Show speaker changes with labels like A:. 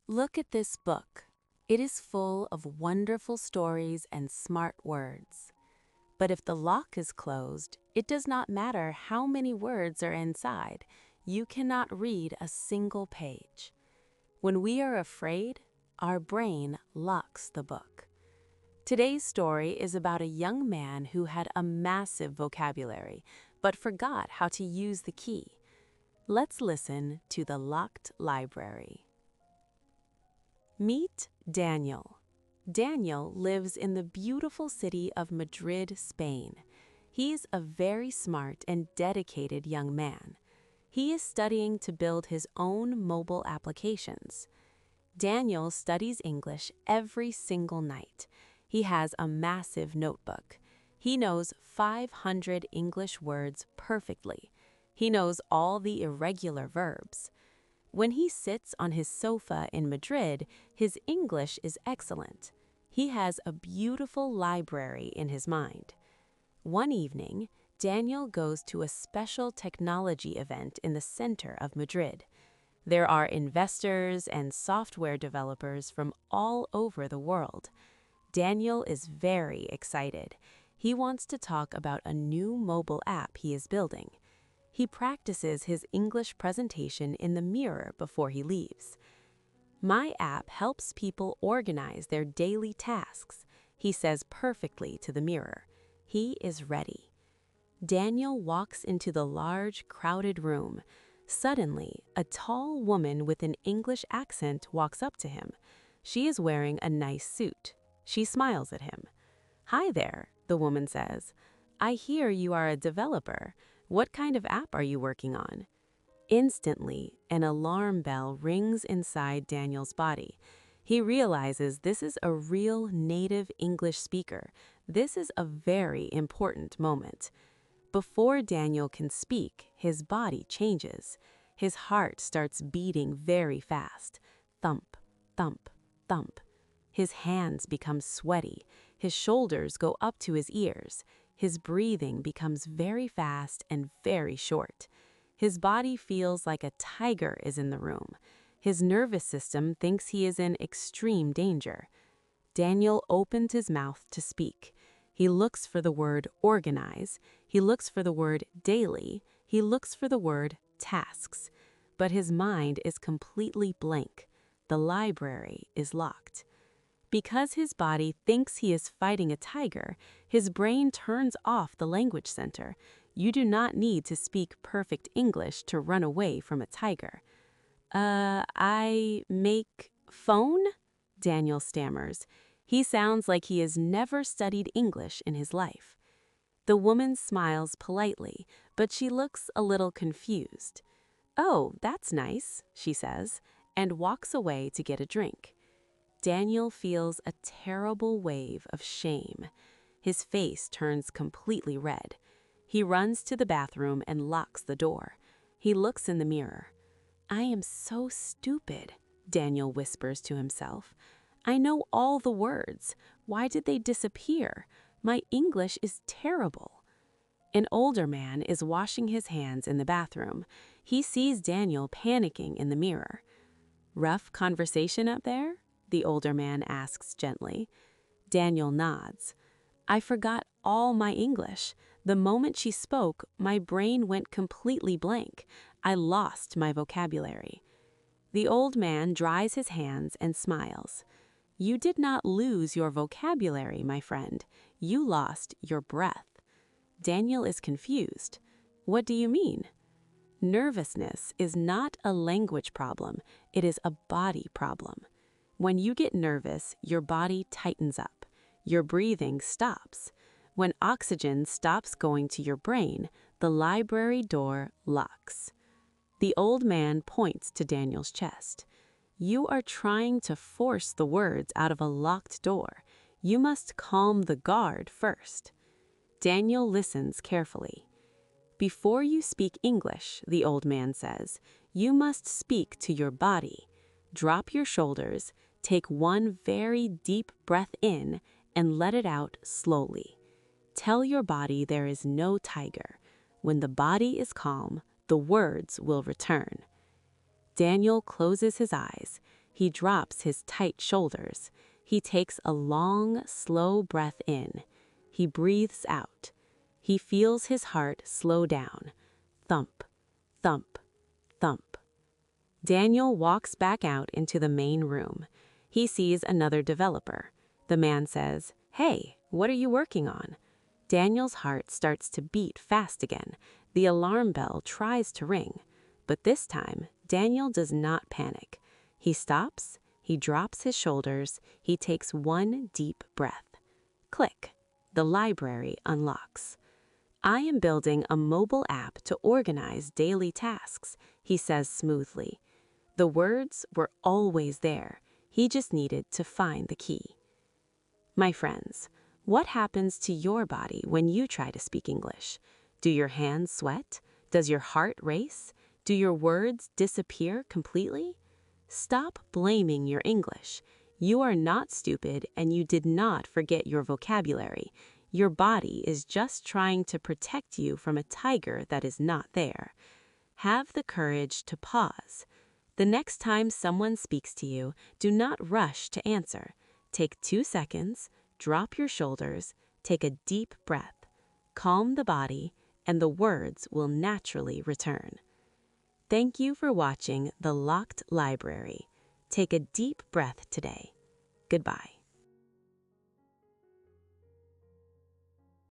A: Look at this book. It is full of wonderful stories and smart words. But if the lock is closed, it does not matter how many words are inside. You cannot read a single page. When we are afraid, our brain locks the book. Today's story is about a young man who had a massive vocabulary, but forgot how to use the key. Let's listen to The Locked Library. Meet Daniel. Daniel lives in the beautiful city of Madrid, Spain. He's a very smart and dedicated young man. He is studying to build his own mobile applications. Daniel studies English every single night. He has a massive notebook. He knows 500 English words perfectly. He knows all the irregular verbs. When he sits on his sofa in Madrid, his English is excellent. He has a beautiful library in his mind. One evening, Daniel goes to a special technology event in the center of Madrid. There are investors and software developers from all over the world. Daniel is very excited. He wants to talk about a new mobile app he is building. He practices his English presentation in the mirror before he leaves. "My app helps people organize their daily tasks," he says perfectly to the mirror. He is ready. Daniel walks into the large, crowded room. Suddenly, a tall woman with an English accent walks up to him. She is wearing a nice suit. She smiles at him. "Hi there," the woman says. "I hear you are a developer. What kind of app are you working on?" Instantly, an alarm bell rings inside Daniel's body. He realizes this is a real native English speaker. This is a very important moment. Before Daniel can speak, his body changes. His heart starts beating very fast. Thump, thump, thump. His hands become sweaty. His shoulders go up to his ears. His breathing becomes very fast and very short. His body feels like a tiger is in the room. His nervous system thinks he is in extreme danger. Daniel opens his mouth to speak. He looks for the word organize. He looks for the word daily. He looks for the word tasks. But his mind is completely blank. The library is locked. Because his body thinks he is fighting a tiger, his brain turns off the language center. You do not need to speak perfect English to run away from a tiger. I make phone?" Daniel stammers. He sounds like he has never studied English in his life. The woman smiles politely, but she looks a little confused. "Oh, that's nice," she says, and walks away to get a drink. Daniel feels a terrible wave of shame. His face turns completely red. He runs to the bathroom and locks the door. He looks in the mirror. "I am so stupid," Daniel whispers to himself. "I know all the words. Why did they disappear? My English is terrible." An older man is washing his hands in the bathroom. He sees Daniel panicking in the mirror. "Rough conversation up there?" the older man asks gently. Daniel nods. "I forgot all my English. The moment she spoke, my brain went completely blank. I lost my vocabulary." The old man dries his hands and smiles. "You did not lose your vocabulary, my friend. You lost your breath." Daniel is confused. "What do you mean?" Nervousness is not a language problem. It is a body problem. When you get nervous, your body tightens up. Your breathing stops. When oxygen stops going to your brain, the library door locks. The old man points to Daniel's chest. "You are trying to force the words out of a locked door. You must calm the guard first." Daniel listens carefully. "Before you speak English," the old man says, "you must speak to your body. Drop your shoulders, take one very deep breath in, and let it out slowly. Tell your body there is no tiger. When the body is calm, the words will return." Daniel closes his eyes. He drops his tight shoulders. He takes a long, slow breath in. He breathes out. He feels his heart slow down. Thump, thump, thump. Daniel walks back out into the main room. He sees another developer. The man says, "Hey, what are you working on?" Daniel's heart starts to beat fast again. The alarm bell tries to ring. But this time, Daniel does not panic. He stops, he drops his shoulders, he takes one deep breath. Click. The library unlocks. "I am building a mobile app to organize daily tasks," he says smoothly. The words were always there. He just needed to find the key. My friends, what happens to your body when you try to speak English? Do your hands sweat? Does your heart race? Do your words disappear completely? Stop blaming your English. You are not stupid and you did not forget your vocabulary. Your body is just trying to protect you from a tiger that is not there. Have the courage to pause. The next time someone speaks to you, do not rush to answer. Take 2 seconds, drop your shoulders, take a deep breath, calm the body, and the words will naturally return. Thank you for watching The Locked Library. Take a deep breath today. Goodbye.